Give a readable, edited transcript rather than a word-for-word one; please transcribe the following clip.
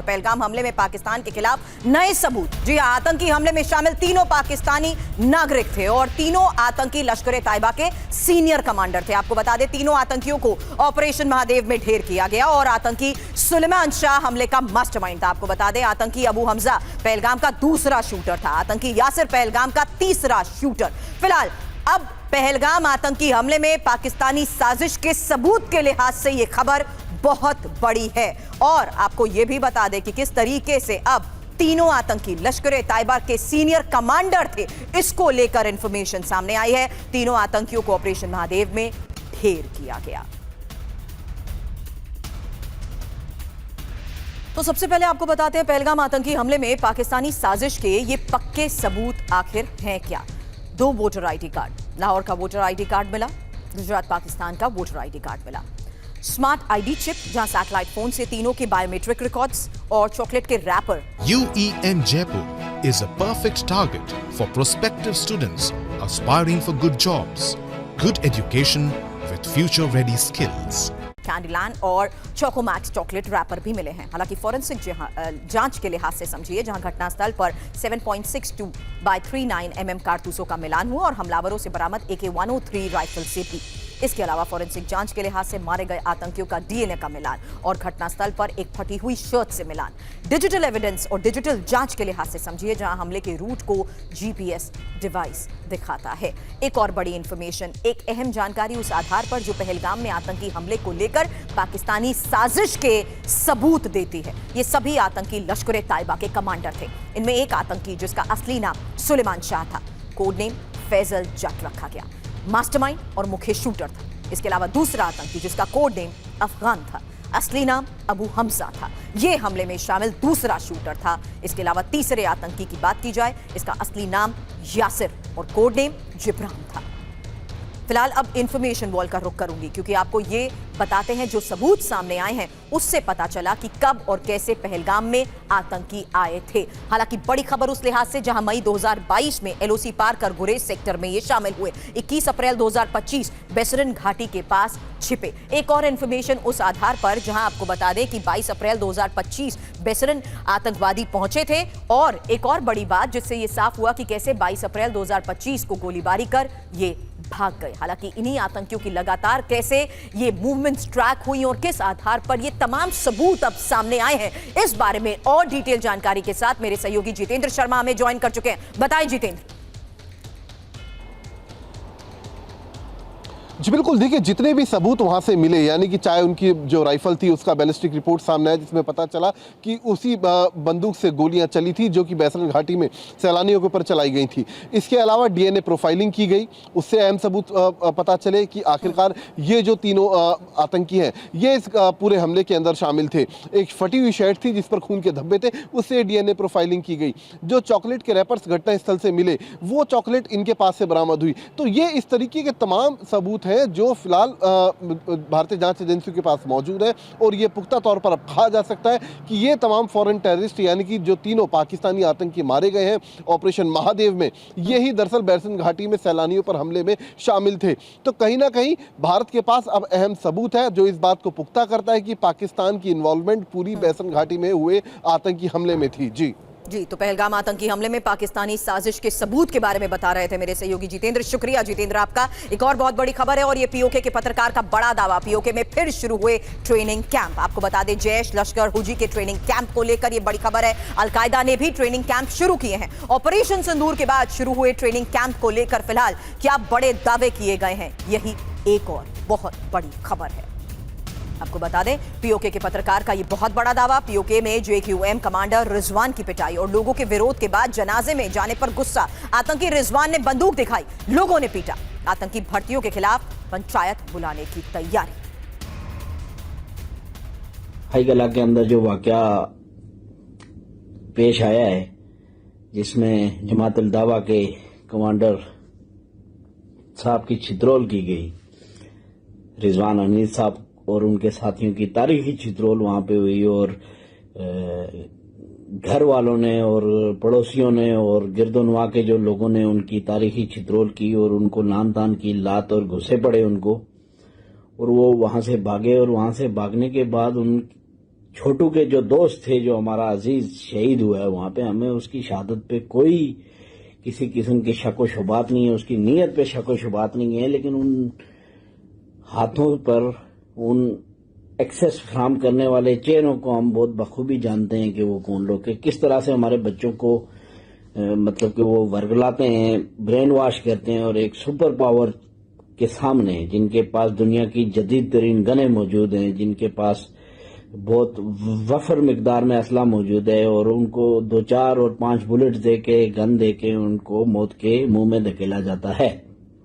पहलगाम हमले में पाकिस्तान के खिलाफ नए सबूत। जी हां, आतंकी हमले में शामिल तीनों पाकिस्तानी नागरिक थे और तीनों आतंकी लश्कर-ए-तैयबा के सीनियर कमांडर थे। आपको बता दें, तीनों आतंकियों को ऑपरेशन महादेव में ढेर किया गया और आतंकी सुलेमान शाह हमले का मास्टरमाइंड था। आपको बता दें, आतंकी अबू हमजा पहलगाम का दूसरा शूटर था, आतंकी यासिर पहलगाम का तीसरा शूटर। फिलहाल अब पहलगाम आतंकी हमले में पाकिस्तानी साजिश के सबूत के लिहाज से यह खबर बहुत बड़ी है और आपको यह भी बता दें कि किस तरीके से अब तीनों आतंकी लश्कर-ए-तैयबा के सीनियर कमांडर थे, इसको लेकर इंफॉर्मेशन सामने आई है। तीनों आतंकियों को ऑपरेशन महादेव में ढेर किया गया। तो सबसे पहले आपको बताते हैं, पहलगाम आतंकी हमले में पाकिस्तानी साजिश के ये पक्के सबूत आखिर हैं क्या। 2 वोटर आईडी कार्ड, लाहौर का वोटर आईडी कार्ड मिला, गुजरात पाकिस्तान का वोटर आईडी कार्ड मिला, स्मार्ट आईडी चिप जहां सैटेलाइट फोन से तीनों के बायोमेट्रिक रिकॉर्ड्स और चॉकलेट के wrapper. UEM Jaipur is a perfect target for prospective students aspiring for good jobs, good education with future-ready skills. Candyland और चोकोमैक्स chocolate wrapper भी मिले हैं। हालांकि फॉरेंसिक जांच के लिहाज से समझिए, जहां घटनास्थल पर 7.62 by 39 mm कारतूसों का मिलान हुआ और हमलावरों से बरामद AK-103 राइफल से भी। इसके अलावा फॉरेंसिक जांच के लिहाज से मारे गए आतंकियों का डीएनए का मिलान और घटनास्थल पर एक फटी हुई शर्ट से मिलान। डिजिटल एविडेंस और डिजिटल जांच के लिहाज से समझिए, जहां हमले के रूट को जीपीएस डिवाइस दिखाता है। एक और बड़ी इंफॉर्मेशन, एक अहम जानकारी उस आधार पर जो पहलगाम में आतंकी हमले को लेकर पाकिस्तानी साजिश के सबूत देती है। ये सभी आतंकी लश्कर-ए-तैयबा के कमांडर थे। इनमें एक आतंकी जिसका असली नाम सुलेमान शाह था, कोड नेम फैजल जट रखा गया, मास्टरमाइंड और मुख्य शूटर था। इसके अलावा दूसरा आतंकी जिसका कोड नेम अफगान था, असली नाम अबू हमजा था, यह हमले में शामिल दूसरा शूटर था। इसके अलावा तीसरे आतंकी की बात की जाए, इसका असली नाम यासिर और कोड नेम जिब्रान था। फिलहाल अब इंफॉर्मेशन वॉल का रुख करूंगी क्योंकि आपको ये बताते हैं जो सबूत सामने आए हैं उससे पता चला कि कब और कैसे पहलगाम में आतंकी आए थे। हालांकि बड़ी खबर उस लिहाज से जहां मई 2022 में एलओसी पार कर गुरेज सेक्टर में ये शामिल हुए, 21 अप्रैल 2025 बेसरन घाटी के पास छिपे। एक और इंफॉर्मेशन उस आधार पर जहां आपको बता दें कि 22 अप्रैल 2025 बेसरन आतंकवादी पहुंचे थे और एक और बड़ी बात जिससे ये साफ हुआ कि कैसे 22 अप्रैल 2025 को गोलीबारी कर ये भाग गए। हालांकि इन्हीं आतंकियों की लगातार कैसे ये मूवमेंट्स ट्रैक हुई और किस आधार पर ये तमाम सबूत अब सामने आए हैं, इस बारे में और डिटेल जानकारी के साथ मेरे सहयोगी जितेंद्र शर्मा हमें ज्वाइन कर चुके हैं। बताएं जितेंद्र। जी बिल्कुल, देखिए जितने भी सबूत वहाँ से मिले, यानी कि चाहे उनकी जो राइफल थी उसका बैलिस्टिक रिपोर्ट सामने आया जिसमें पता चला कि उसी बंदूक से गोलियां चली थी जो कि बेसरन घाटी में सैलानियों के ऊपर चलाई गई थी। इसके अलावा डीएनए प्रोफाइलिंग की गई, उससे अहम सबूत पता चले कि आखिरकार ये जो तीनों आतंकी हैं ये इस पूरे हमले के अंदर शामिल थे। एक फटी हुई शर्ट थी जिस पर खून के धब्बे थे, उससे डीएनए प्रोफाइलिंग की गई। जो चॉकलेट के रैपर्स घटनास्थल से मिले वो चॉकलेट इनके पास से बरामद हुई। तो ये इस तरीके के तमाम सबूत है जो फिलहाल भारतीय जांच एजेंसियों के पास मौजूद है और ये पुख्ता तौर पर अब कहा जा सकता है कि ये तमाम फॉरेन टेररिस्ट यानी कि जो तीनों पाकिस्तानी आतंकी मारे गए हैं ऑपरेशन महादेव में, यही दरअसल बेसरन घाटी में सैलानियों पर हमले में शामिल थे। तो कहीं ना कहीं भारत के पास अब अहम सबूत है जो इस बात को पुख्ता करता है कि पाकिस्तान की इन्वॉल्वमेंट पूरी बेसरन घाटी में हुए आतंकी हमले में थी। जी तो पहलगाम आतंकी हमले में पाकिस्तानी साजिश के सबूत के बारे में बता रहे थे मेरे सहयोगी जितेंद्र। शुक्रिया जितेंद्र आपका। एक और बहुत बड़ी खबर है और ये पीओके के पत्रकार का बड़ा दावा, पीओके में फिर शुरू हुए ट्रेनिंग कैंप। आपको बता दें, जैश लश्कर हुजी के ट्रेनिंग कैंप को लेकर ये बड़ी खबर है। अलकायदा ने भी ट्रेनिंग कैंप शुरू किए हैं। ऑपरेशन सिंदूर के बाद शुरू हुए ट्रेनिंग कैंप को लेकर फिलहाल क्या बड़े दावे किए गए हैं, यही एक और बहुत बड़ी खबर है। आपको बता दें, पीओके के पत्रकार का ये बहुत बड़ा दावा, पीओके में जेक्यूएम कमांडर रिजवान की पिटाई और लोगों के विरोध के बाद जनाजे में जाने पर गुस्सा, आतंकी रिजवान ने बंदूक दिखाई, लोगों ने पीटा। आतंकी भर्तियों के खिलाफ पंचायत बुलाने की तैयारी। हाईगला के अंदर जो वाकया पेश आया है जिसमें जमात अल दावा के कमांडर साहब की छिद्रोल की गई, रिजवान अनीस साहब और उनके साथियों की तारीखी छिद्रोल वहां पे हुई और घर वालों ने और पड़ोसियों ने और गिरदोनवा के जो लोगों ने उनकी तारीखी छिद्रोल की और उनको नान तान की लात और घुसे पड़े उनको, और वो वहां से भागे और वहां से भागने के बाद उन छोटू के जो दोस्त थे, जो हमारा अजीज शहीद हुआ है वहां पे, हमें उसकी शहादत पे कोई किसी किस्म की शक व शुबात नहीं है, उसकी नीयत पे शक व शुबात नहीं है, लेकिन उन हाथों पर उन एक्सेस फ्राहम करने वाले चेहरों को हम बहुत बखूबी जानते हैं कि वो कौन लोग के किस तरह से हमारे बच्चों को मतलब कि वो वर्गलाते हैं, ब्रेन वॉश करते हैं, और एक सुपर पावर के सामने जिनके पास दुनिया की जदीद तरीन गनें मौजूद हैं, जिनके पास बहुत वफर मिकदार में असला मौजूद है, और उनको 2, 4 और 5 बुलेट दे के, गन दे के उनको मौत के मुंह में धकेला जाता है।